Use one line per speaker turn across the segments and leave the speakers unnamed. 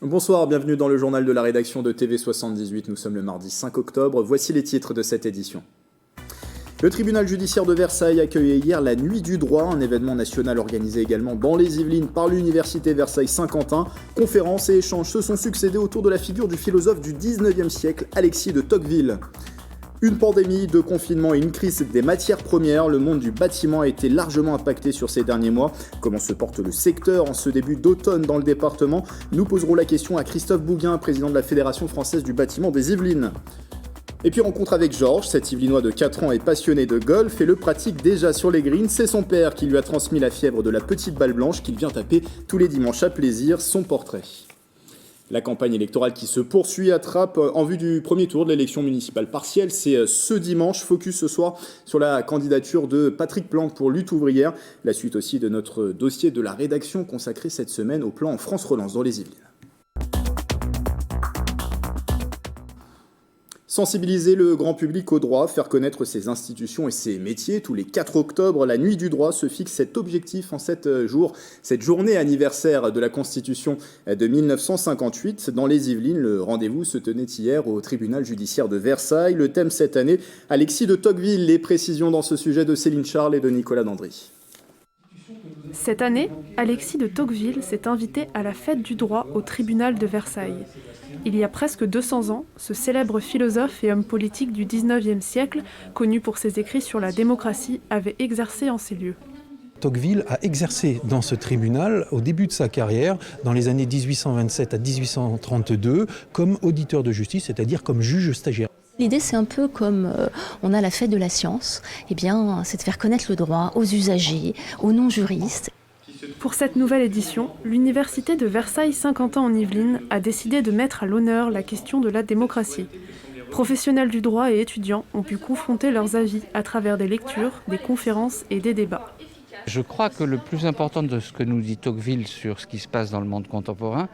Bonsoir, bienvenue dans le journal de la rédaction de TV78. Nous sommes le mardi 5 octobre. Voici les titres de cette édition. Le tribunal judiciaire de Versailles accueillait hier la Nuit du droit, un événement national organisé également dans les Yvelines par l'université Versailles-Saint-Quentin. Conférences et échanges se sont succédés autour de la figure du philosophe du 19e siècle, Alexis de Tocqueville. Une pandémie, deux confinements et une crise des matières premières, le monde du bâtiment a été largement impacté sur ces derniers mois. Comment se porte le secteur en ce début d'automne dans le département? Nous poserons la question à Christophe Bouguin, président de la Fédération française du bâtiment des Yvelines. Et puis rencontre avec Georges, cet Yvelinois de 4 ans est passionné de golf et le pratique déjà sur les greens. C'est son père qui lui a transmis la fièvre de la petite balle blanche qu'il vient taper tous les dimanches à plaisir, son portrait. La campagne électorale qui se poursuit à Trappes en vue du premier tour de l'élection municipale partielle. C'est ce dimanche, focus ce soir sur la candidature de Patrick Planck pour Lutte ouvrière. La suite aussi de notre dossier de la rédaction consacré cette semaine au plan France Relance dans les Yvelines. Sensibiliser le grand public au droit, faire connaître ses institutions et ses métiers. Tous les 4 octobre, la Nuit du droit se fixe cet objectif en cette journée anniversaire de la Constitution de 1958. Dans les Yvelines, le rendez-vous se tenait hier au tribunal judiciaire de Versailles. Le thème cette année, Alexis de Tocqueville. Les précisions dans ce sujet de Céline Charles et de Nicolas Dandry.
Cette année, Alexis de Tocqueville s'est invité à la fête du droit au tribunal de Versailles. Il y a presque 200 ans, ce célèbre philosophe et homme politique du 19e siècle, connu pour ses écrits sur la démocratie, avait exercé en ces lieux.
Tocqueville a exercé dans ce tribunal au début de sa carrière, dans les années 1827 à 1832, comme auditeur de justice, c'est-à-dire comme juge stagiaire.
L'idée, c'est un peu comme on a la fête de la science, c'est de faire connaître le droit aux usagers, aux non-juristes.
Pour cette nouvelle édition, l'université de Versailles-Saint-Quentin en Yvelines a décidé de mettre à l'honneur la question de la démocratie. Professionnels du droit et étudiants ont pu confronter leurs avis à travers des lectures, des conférences et des débats.
Je crois que le plus important de ce que nous dit Tocqueville sur ce qui se passe dans le monde contemporain,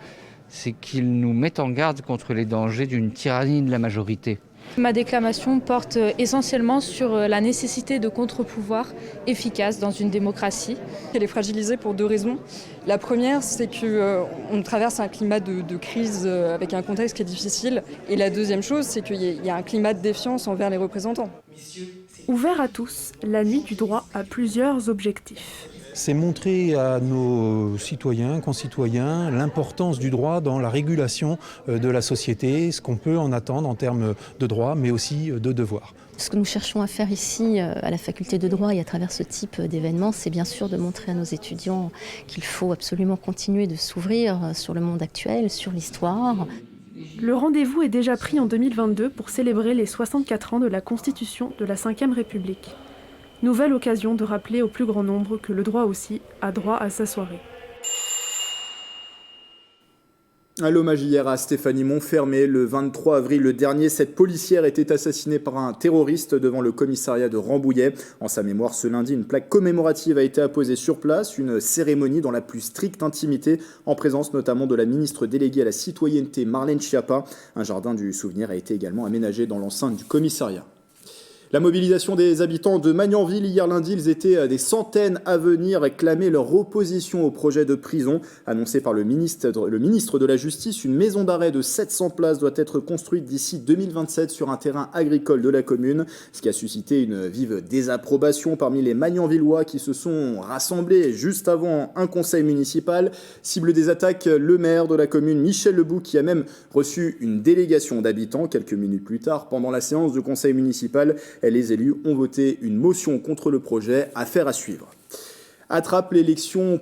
c'est qu'il nous met en garde contre les dangers d'une tyrannie de la majorité.
Ma déclamation porte essentiellement sur la nécessité de contre-pouvoirs efficaces dans une démocratie.
Elle est fragilisée pour 2 raisons. La première, c'est qu'on traverse un climat de crise avec un contexte qui est difficile. Et la deuxième chose, c'est qu'il y a un climat de défiance envers les représentants.
Ouvert à tous, la Nuit du droit a plusieurs objectifs.
C'est montrer à nos citoyens, concitoyens, l'importance du droit dans la régulation de la société, ce qu'on peut en attendre en termes de droit, mais aussi de devoirs.
Ce que nous cherchons à faire ici, à la faculté de droit et à travers ce type d'événement, c'est bien sûr de montrer à nos étudiants qu'il faut absolument continuer de s'ouvrir sur le monde actuel, sur l'histoire.
Le rendez-vous est déjà pris en 2022 pour célébrer les 64 ans de la Constitution de la Ve République. Nouvelle occasion de rappeler au plus grand nombre que le droit aussi a droit à sa soirée.
À l'hommage hier à Stéphanie Monfermé, le 23 avril dernier, cette policière était assassinée par un terroriste devant le commissariat de Rambouillet. En sa mémoire, ce lundi, une plaque commémorative a été apposée sur place, une cérémonie dans la plus stricte intimité, en présence notamment de la ministre déléguée à la citoyenneté Marlène Schiappa. Un jardin du souvenir a été également aménagé dans l'enceinte du commissariat. La mobilisation des habitants de Magnanville hier lundi, ils étaient des centaines à venir réclamer leur opposition au projet de prison. Annoncé par le ministre de la Justice, une maison d'arrêt de 700 places doit être construite d'ici 2027 sur un terrain agricole de la commune, ce qui a suscité une vive désapprobation parmi les Magnanvillois qui se sont rassemblés juste avant un conseil municipal. Cible des attaques, le maire de la commune, Michel Lebouc, qui a même reçu une délégation d'habitants quelques minutes plus tard pendant la séance du conseil municipal. Les élus ont voté une motion contre le projet, affaire à suivre. À Trappes, l'élection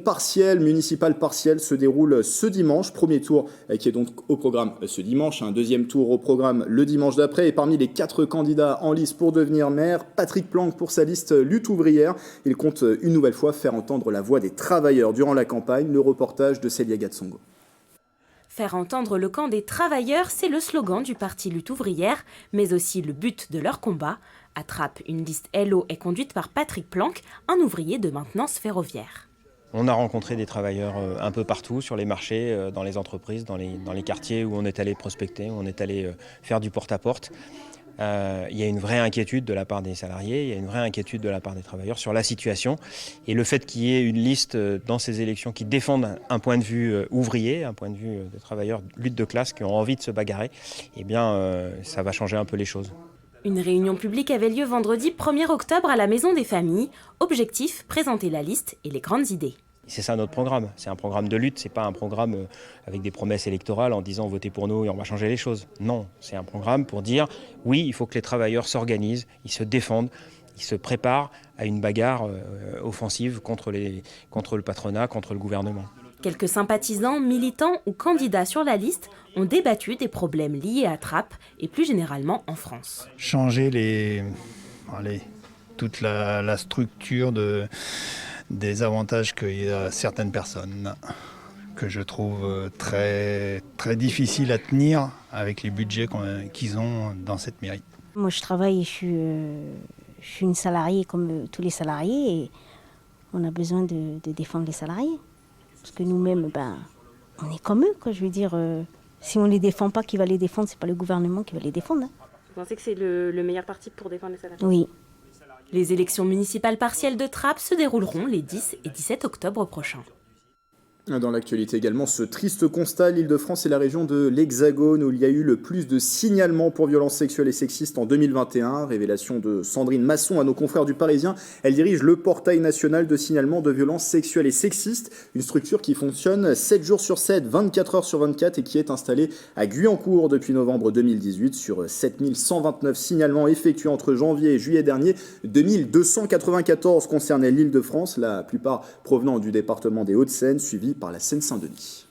municipale partielle se déroule ce dimanche. Premier tour qui est donc au programme ce dimanche, un deuxième tour au programme le dimanche d'après. Et parmi les 4 candidats en lice pour devenir maire, Patrick Planck pour sa liste Lutte ouvrière. Il compte une nouvelle fois faire entendre la voix des travailleurs durant la campagne. Le reportage de Célia Gatsongo.
Faire entendre le camp des travailleurs, c'est le slogan du parti Lutte ouvrière, mais aussi le but de leur combat. À Trappes, une liste LO est conduite par Patrick Planck, un ouvrier de maintenance ferroviaire.
On a rencontré des travailleurs un peu partout, sur les marchés, dans les entreprises, dans les quartiers où on est allé prospecter, où on est allé faire du porte-à-porte. Il y a une vraie inquiétude de la part des salariés, il y a une vraie inquiétude de la part des travailleurs sur la situation. Et le fait qu'il y ait une liste dans ces élections qui défendent un point de vue ouvrier, un point de vue des travailleurs, lutte de classe, qui ont envie de se bagarrer, eh bien, ça va changer un peu les choses.
Une réunion publique avait lieu vendredi 1er octobre à la Maison des Familles. Objectif, présenter la liste et les grandes idées.
C'est ça notre programme, c'est un programme de lutte, c'est pas un programme avec des promesses électorales en disant votez pour nous et on va changer les choses. Non, c'est un programme pour dire oui, il faut que les travailleurs s'organisent, ils se défendent, ils se préparent à une bagarre offensive contre le patronat, contre le gouvernement.
Quelques sympathisants, militants ou candidats sur la liste ont débattu des problèmes liés à Trappes et plus généralement en France.
Changer toute la structure des avantages qu'il y a certaines personnes que je trouve très, très difficiles à tenir avec les budgets qu'ils ont dans cette mairie.
Moi je travaille, je suis une salariée comme tous les salariés et on a besoin de défendre les salariés. Parce que nous-mêmes, on est comme eux, quoi. Je veux dire, si on ne les défend pas, qui va les défendre? C'est pas le gouvernement qui va les défendre.
Vous pensez que c'est le meilleur parti pour défendre les salariés?
Oui.
Les élections municipales partielles de Trappes se dérouleront les 10 et 17 octobre prochains.
Dans l'actualité également, ce triste constat, l'Île-de-France est la région de l'Hexagone où il y a eu le plus de signalements pour violences sexuelles et sexistes en 2021. Révélation de Sandrine Masson à nos confrères du Parisien. Elle dirige le portail national de signalement de violences sexuelles et sexistes, une structure qui fonctionne 7 jours sur 7, 24 heures sur 24 et qui est installée à Guyancourt depuis novembre 2018. Sur 7129 signalements effectués entre janvier et juillet dernier, 2294 concernaient l'Île-de-France, la plupart provenant du département des Hauts-de-Seine, suivi par la Seine-Saint-Denis.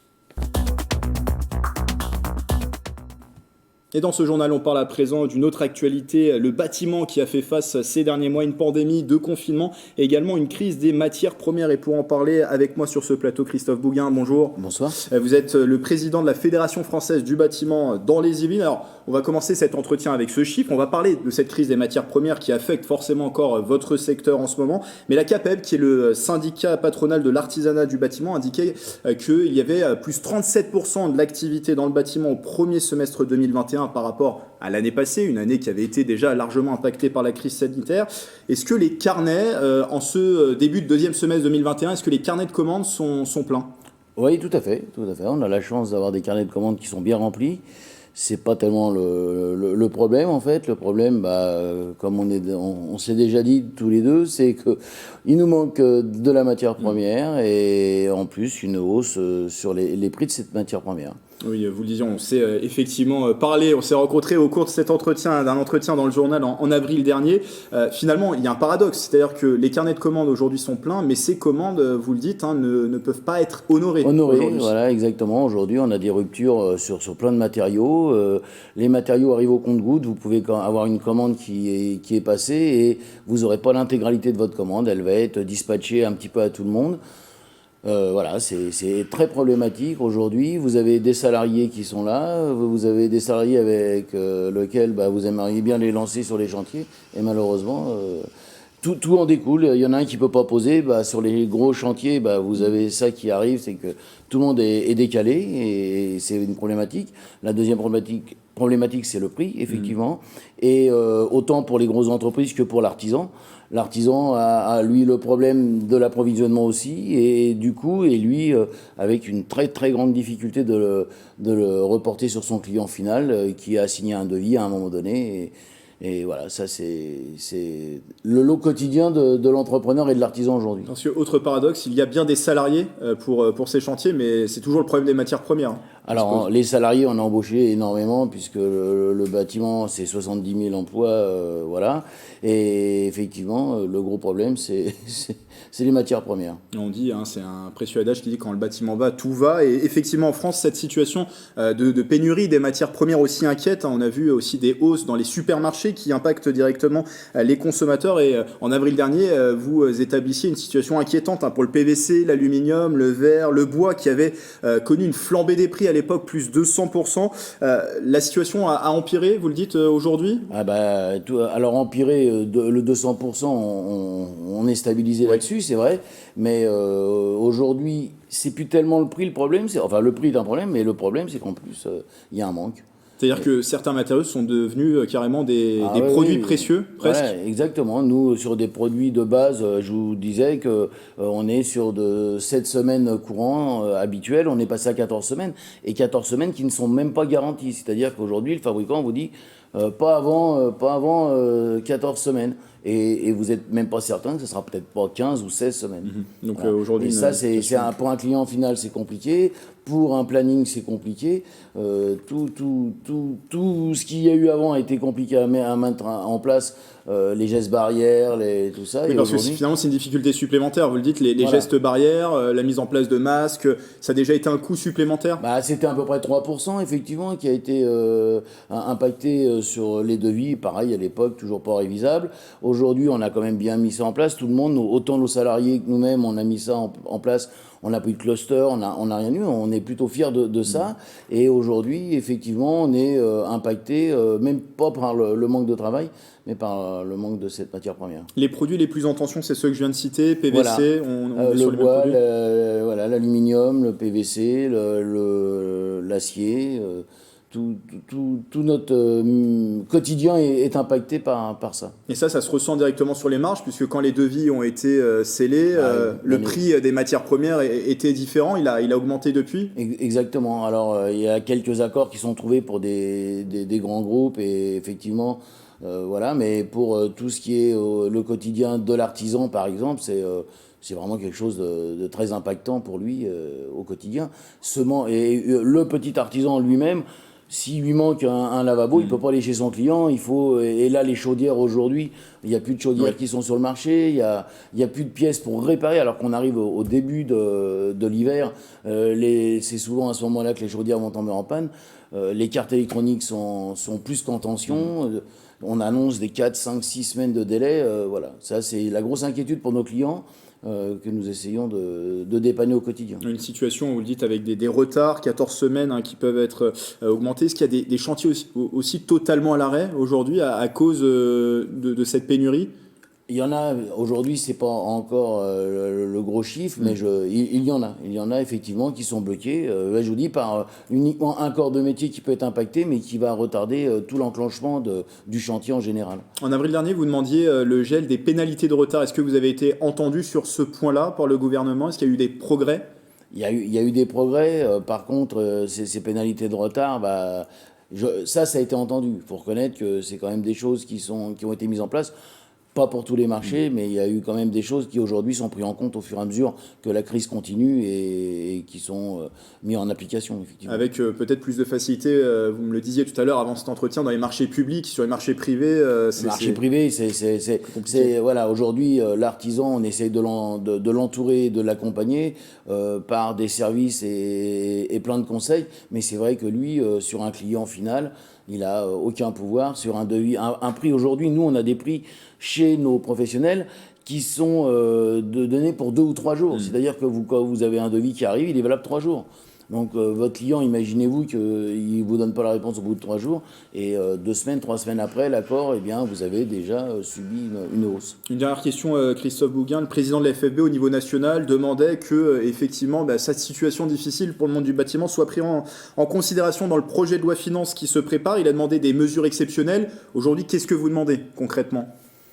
Et dans ce journal, on parle à présent d'une autre actualité, le bâtiment qui a fait face ces derniers mois à une pandémie de confinement et également une crise des matières premières. Et pour en parler avec moi sur ce plateau, Christophe Bouguin, bonjour.
Bonsoir.
Vous êtes le président de la Fédération française du bâtiment dans les Yvelines. Alors, on va commencer cet entretien avec ce chiffre. On va parler de cette crise des matières premières qui affecte forcément encore votre secteur en ce moment. Mais la CAPEB, qui est le syndicat patronal de l'artisanat du bâtiment, indiquait qu'il y avait plus 37% de l'activité dans le bâtiment au premier semestre 2021 par rapport à l'année passée, une année qui avait été déjà largement impactée par la crise sanitaire. Est-ce que les carnets, en ce début de deuxième semestre 2021, est-ce que les carnets de commandes sont pleins ?
Oui, tout à fait. On a la chance d'avoir des carnets de commandes qui sont bien remplis. C'est pas tellement le problème, en fait. Le problème, comme on s'est déjà dit tous les deux, c'est qu'il nous manque de la matière première et en plus une hausse sur les prix de cette matière première.
Oui, vous le disiez, on s'est effectivement parlé, on s'est rencontrés au cours de cet entretien, d'un entretien dans le journal en avril dernier. Finalement, il y a un paradoxe, c'est-à-dire que les carnets de commandes aujourd'hui sont pleins, mais ces commandes, vous le dites, ne peuvent pas être honorées.
Honorées, voilà, exactement. Aujourd'hui, on a des ruptures sur plein de matériaux. Les matériaux arrivent au compte-gouttes. Vous pouvez avoir une commande qui est passée et vous n'aurez pas l'intégralité de votre commande. Elle va être dispatchée un petit peu à tout le monde. Voilà, c'est très problématique aujourd'hui. Vous avez des salariés qui sont là, vous avez des salariés avec lesquels vous aimeriez bien les lancer sur les chantiers, et malheureusement, tout en découle. Il y en a un qui ne peut pas poser. Sur les gros chantiers, vous avez ça qui arrive, c'est que tout le monde est décalé, et c'est une problématique. La deuxième problématique, c'est le prix, effectivement. Et autant pour les grosses entreprises que pour l'artisan. L'artisan a, lui, le problème de l'approvisionnement aussi, et du coup, lui, avec une très très grande difficulté de le reporter sur son client final, qui a signé un devis à un moment donné. Et voilà, ça c'est le lot quotidien de l'entrepreneur et de l'artisan aujourd'hui.
Autre paradoxe, il y a bien des salariés pour ces chantiers, mais c'est toujours le problème des matières premières.
Alors, les salariés, on a embauché énormément, puisque le bâtiment, c'est 70 000 emplois, voilà. Et effectivement, le gros problème, c'est les matières premières.
On dit, c'est un précieux adage qui dit quand le bâtiment va, tout va. Et effectivement, en France, cette situation de pénurie des matières premières aussi inquiète. On a vu aussi des hausses dans les supermarchés qui impactent directement les consommateurs. Et en avril dernier, vous établissiez une situation inquiétante pour le PVC, l'aluminium, le verre, le bois, qui avait connu une flambée des prix à l'époque, plus 200%. La situation a empiré, vous le dites, aujourd'hui ?
Alors empiré, le 200%, on est stabilisé là-dessus, c'est vrai. Mais aujourd'hui, c'est plus tellement le prix le problème. Le prix est un problème, mais le problème, c'est qu'en plus, il y a un manque.
C'est-à-dire que certains matériaux sont devenus carrément des produits précieux, presque.
Voilà, exactement. Nous, sur des produits de base, je vous disais qu'on est sur de 7 semaines courant habituelles, on est passé à 14 semaines, et 14 semaines qui ne sont même pas garanties. C'est-à-dire qu'aujourd'hui, le fabricant vous dit pas avant 14 semaines. Et vous n'êtes même pas certain que ce sera peut-être pas 15 ou 16 semaines.
Donc
voilà.
aujourd'hui,
et ça, pour un client final, c'est compliqué. Pour un planning, c'est compliqué. Tout ce qu'il y a eu avant a été compliqué à mettre en place. Les gestes barrières, tout ça.
Oui, parce que finalement, c'est une difficulté supplémentaire. Vous le dites, les gestes barrières, la mise en place de masques, ça a déjà été un coût supplémentaire.
C'était à peu près 3%, effectivement, qui a été impacté sur les devis. Pareil, à l'époque, toujours pas révisable. Aujourd'hui, on a quand même bien mis ça en place. Tout le monde, autant nos salariés que nous-mêmes, on a mis ça en place. On n'a pas eu de cluster, on n'a rien eu. On est plutôt fiers de ça. Et aujourd'hui, effectivement, on est impacté, même pas par le manque de travail, mais par le manque de cette matière première.
Les produits les plus en tension, c'est ceux que je viens de citer, PVC,
voilà. Le bois, l'aluminium, le PVC, l'acier. Tout notre quotidien est impacté par ça.
Et ça se ressent directement sur les marges, puisque quand les devis ont été scellés, le prix des matières premières était différent, il a augmenté depuis.
Exactement. Alors, il y a quelques accords qui sont trouvés pour des grands groupes, et effectivement, mais pour tout ce qui est le quotidien de l'artisan, par exemple, c'est vraiment quelque chose de très impactant pour lui au quotidien. Et le petit artisan lui-même, s'il lui manque un lavabo, il ne peut pas aller chez son client. Et là, les chaudières aujourd'hui, il n'y a plus de chaudières qui sont sur le marché. Il y a plus de pièces pour réparer, alors qu'on arrive au début de l'hiver. C'est souvent à ce moment-là que les chaudières vont tomber en panne. Les cartes électroniques sont plus qu'en tension. On annonce des 4, 5, 6 semaines de délai. Ça, c'est la grosse inquiétude pour nos clients. Que nous essayons de dépanner au quotidien.
Une situation, vous le dites, avec des retards, 14 semaines qui peuvent être augmentés. Est-ce qu'il y a des chantiers aussi totalement à l'arrêt aujourd'hui à cause de cette pénurie ?
Il y en a, aujourd'hui, c'est pas encore le gros chiffre, mais il y en a. Il y en a effectivement qui sont bloqués, je vous dis, par uniquement un corps de métier qui peut être impacté, mais qui va retarder tout l'enclenchement du chantier en général.
En avril dernier, vous demandiez le gel des pénalités de retard. Est-ce que vous avez été entendu sur ce point-là par le gouvernement ? Est-ce qu'il y a eu des progrès ?
Il y a eu des progrès. Par contre, ces pénalités de retard, ça a été entendu. Il faut reconnaître que c'est quand même des choses qui ont été mises en place. Pas pour tous les marchés, mais il y a eu quand même des choses qui aujourd'hui sont prises en compte au fur et à mesure que la crise continue et qui sont mises en application, effectivement.
Avec peut-être plus de facilité, vous me le disiez tout à l'heure avant cet entretien, dans les marchés publics, sur les marchés privés.
Les marchés privés, aujourd'hui, l'artisan, on essaye de l'entourer, de l'accompagner par des services et plein de conseils, mais c'est vrai que lui, sur un client final, il n'a aucun pouvoir sur un devis. Un prix aujourd'hui, nous, on a des prix chez nos professionnels qui sont donnés pour 2 ou 3 jours. C'est-à-dire que quand vous avez un devis qui arrive, il est valable 3 jours. Donc votre client, imaginez-vous qu'il ne vous donne pas la réponse au bout de 3 jours et 2 semaines, 3 semaines après l'accord, vous avez déjà subi une hausse.
Une dernière question, Christophe Bouguin, le président de la FFB au niveau national demandait que effectivement cette situation difficile pour le monde du bâtiment soit prise en considération dans le projet de loi finances qui se prépare. Il a demandé des mesures exceptionnelles. Aujourd'hui, qu'est-ce que vous demandez concrètement ?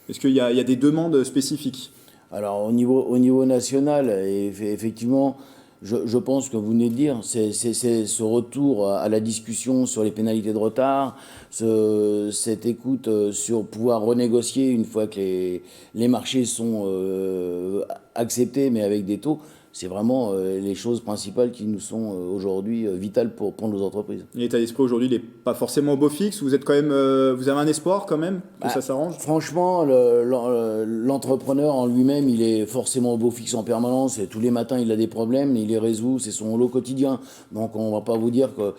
Est-ce qu'il y a des demandes spécifiques ?
Alors au niveau national, effectivement, je pense que vous venez de dire, c'est ce retour à la discussion sur les pénalités de retard, cette écoute sur pouvoir renégocier une fois que les marchés sont acceptés, mais avec des taux. C'est vraiment les choses principales qui nous sont aujourd'hui vitales pour nos entreprises.
L'état d'esprit aujourd'hui, il n'est pas forcément au beau fixe. Vous êtes quand même, vous avez un espoir quand même que ça s'arrange ?
Franchement, l'entrepreneur en lui-même, il est forcément au beau fixe en permanence. Et tous les matins, il a des problèmes, il les résout. C'est son lot quotidien. Donc, on ne va pas vous dire que,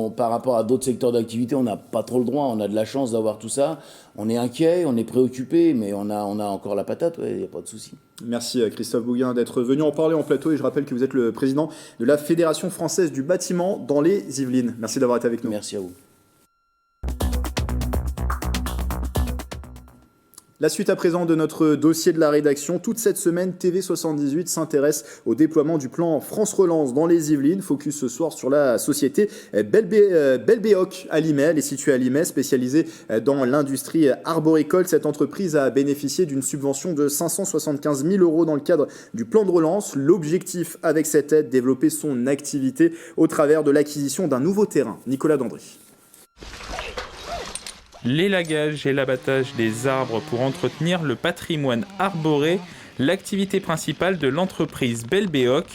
par rapport à d'autres secteurs d'activité, on n'a pas trop le droit. On a de la chance d'avoir tout ça. On est inquiet, on est préoccupé, mais on a encore la patate. Il n'y a pas de souci.
Merci Christophe Bouguin d'être venu en parler en plateau et je rappelle que vous êtes le président de la Fédération française du bâtiment dans les Yvelines. Merci d'avoir été avec nous.
Merci à vous.
La suite à présent de notre dossier de la rédaction. Toute cette semaine, TV78 s'intéresse au déploiement du plan France Relance dans les Yvelines. Focus ce soir sur la société Belbéoc à Limay. Elle est située à Limay, spécialisée dans l'industrie arboricole. Cette entreprise a bénéficié d'une subvention de 575 000 € dans le cadre du plan de relance. L'objectif avec cette aide, développer son activité au travers de l'acquisition d'un nouveau terrain. Nicolas Dandry.
L'élagage et l'abattage des arbres pour entretenir le patrimoine arboré, l'activité principale de l'entreprise Belbéoc.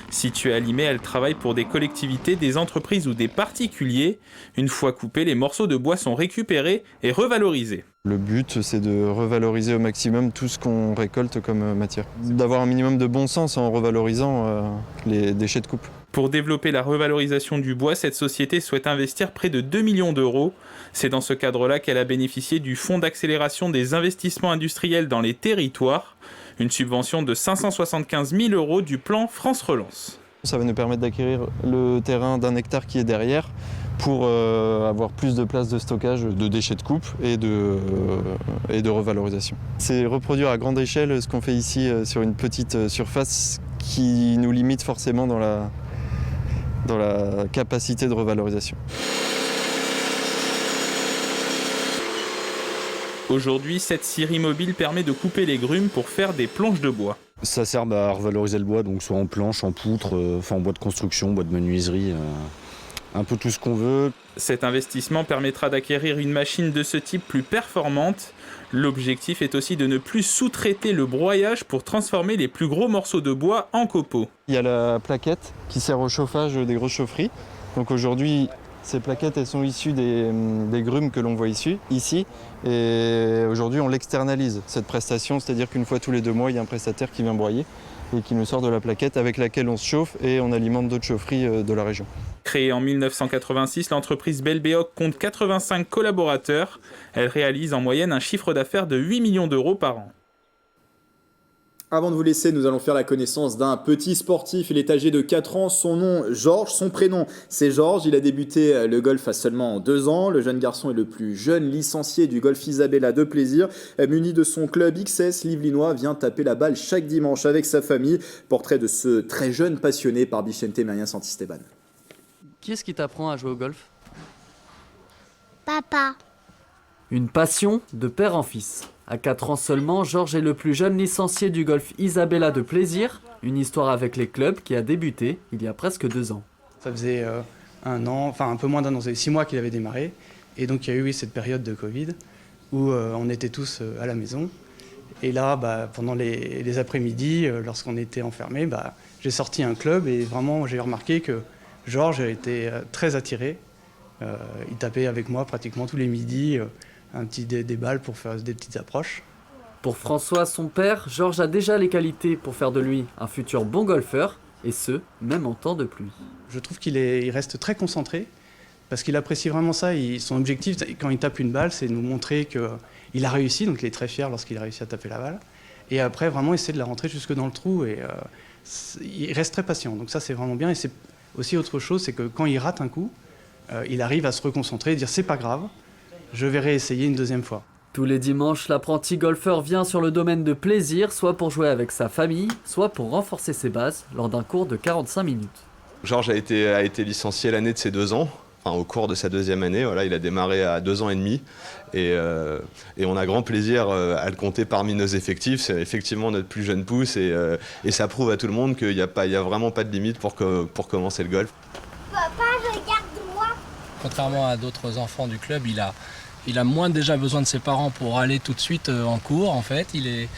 Située à Limay, elle travaille pour des collectivités, des entreprises ou des particuliers. Une fois coupés, les morceaux de bois sont récupérés et revalorisés.
Le but, c'est de revaloriser au maximum tout ce qu'on récolte comme matière. D'avoir un minimum de bon sens en revalorisant les déchets de coupe.
Pour développer la revalorisation du bois, cette société souhaite investir près de 2 millions d'euros. C'est dans ce cadre-là qu'elle a bénéficié du Fonds d'accélération des investissements industriels dans les territoires, une subvention de 575 000 € du plan France Relance.
Ça va nous permettre d'acquérir le terrain d'1 hectare qui est derrière pour avoir plus de place de stockage de déchets de coupe et de revalorisation. C'est reproduire à grande échelle ce qu'on fait ici sur une petite surface qui nous limite forcément dans la capacité de revalorisation.
Aujourd'hui, cette scierie mobile permet de couper les grumes pour faire des planches de bois.
Ça sert à revaloriser le bois, donc soit en planche, en poutre, en bois de construction, bois de menuiserie, un peu tout ce qu'on veut.
Cet investissement permettra d'acquérir une machine de ce type plus performante. L'objectif est aussi de ne plus sous-traiter le broyage pour transformer les plus gros morceaux de bois en copeaux.
Il y a la plaquette qui sert au chauffage des grosses chaufferies. Donc aujourd'hui, ces plaquettes, elles sont issues des grumes que l'on voit ici. Et aujourd'hui, on l'externalise, cette prestation. C'est-à-dire qu'une fois tous les 2 mois, il y a un prestataire qui vient broyer et qui nous sort de la plaquette avec laquelle on se chauffe et on alimente d'autres chaufferies de la région.
Créée en 1986, l'entreprise Belbéoc compte 85 collaborateurs. Elle réalise en moyenne un chiffre d'affaires de 8 millions d'euros par an.
Avant de vous laisser, nous allons faire la connaissance d'un petit sportif. Il est âgé de 4 ans, son nom Georges, son prénom c'est Georges. Il a débuté le golf à seulement 2 ans. Le jeune garçon est le plus jeune licencié du golf Isabella de Plaisir. Muni de son club XS, l'Yvelinois vient taper la balle chaque dimanche avec sa famille. Portrait de ce très jeune passionné par Bichente Maria Santisteban.
Qui est-ce qui t'apprend à jouer au golf?
Papa.
Une passion de père en fils. À 4 ans seulement, Georges est le plus jeune licencié du golf Isabella de Plaisir, une histoire avec les clubs qui a débuté il y a presque 2 ans.
Ça faisait 1 an, enfin un peu moins d'1 an, ça faisait 6 mois qu'il avait démarré. Et donc il y a eu cette période de Covid où on était tous à la maison. Et là, pendant les après-midi, lorsqu'on était enfermés, j'ai sorti un club et vraiment j'ai remarqué que Georges était très attiré. Il tapait avec moi pratiquement tous les midis. Des balles pour faire des petites approches.
Pour François, son père, Georges a déjà les qualités pour faire de lui un futur bon golfeur, et ce, même en temps de pluie.
Je trouve qu'il reste très concentré, parce qu'il apprécie vraiment ça. Son objectif, quand il tape une balle, c'est de nous montrer qu'il a réussi, donc il est très fier lorsqu'il a réussi à taper la balle. Et après, vraiment essayer de la rentrer jusque dans le trou, et il reste très patient. Donc ça, c'est vraiment bien. Et c'est aussi autre chose, c'est que quand il rate un coup, il arrive à se reconcentrer et dire « c'est pas grave ». Je vais réessayer une 2e fois.
Tous les dimanches, l'apprenti golfeur vient sur le domaine de Plaisir, soit pour jouer avec sa famille, soit pour renforcer ses bases lors d'un cours de 45 minutes.
Georges a été licencié l'année de ses 2 ans, enfin au cours de sa 2e année. Voilà, il a démarré à 2 ans et demi et on a grand plaisir à le compter parmi nos effectifs. C'est effectivement notre plus jeune pousse et ça prouve à tout le monde qu'il n'y a vraiment pas de limite pour commencer le golf.
Papa, regarde-moi.
Contrairement à d'autres enfants du club, il a moins déjà besoin de ses parents pour aller tout de suite en cours. En fait, il est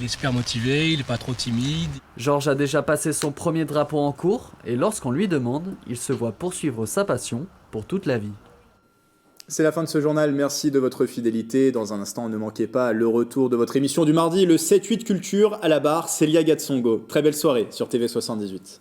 super motivé, il n'est pas trop timide.
Georges a déjà passé son premier drapeau en cours et lorsqu'on lui demande, il se voit poursuivre sa passion pour toute la vie.
C'est la fin de ce journal, merci de votre fidélité. Dans un instant, ne manquez pas le retour de votre émission du mardi, le 7-8 Culture à la barre, Célia Gatsongo. Très belle soirée sur TV78.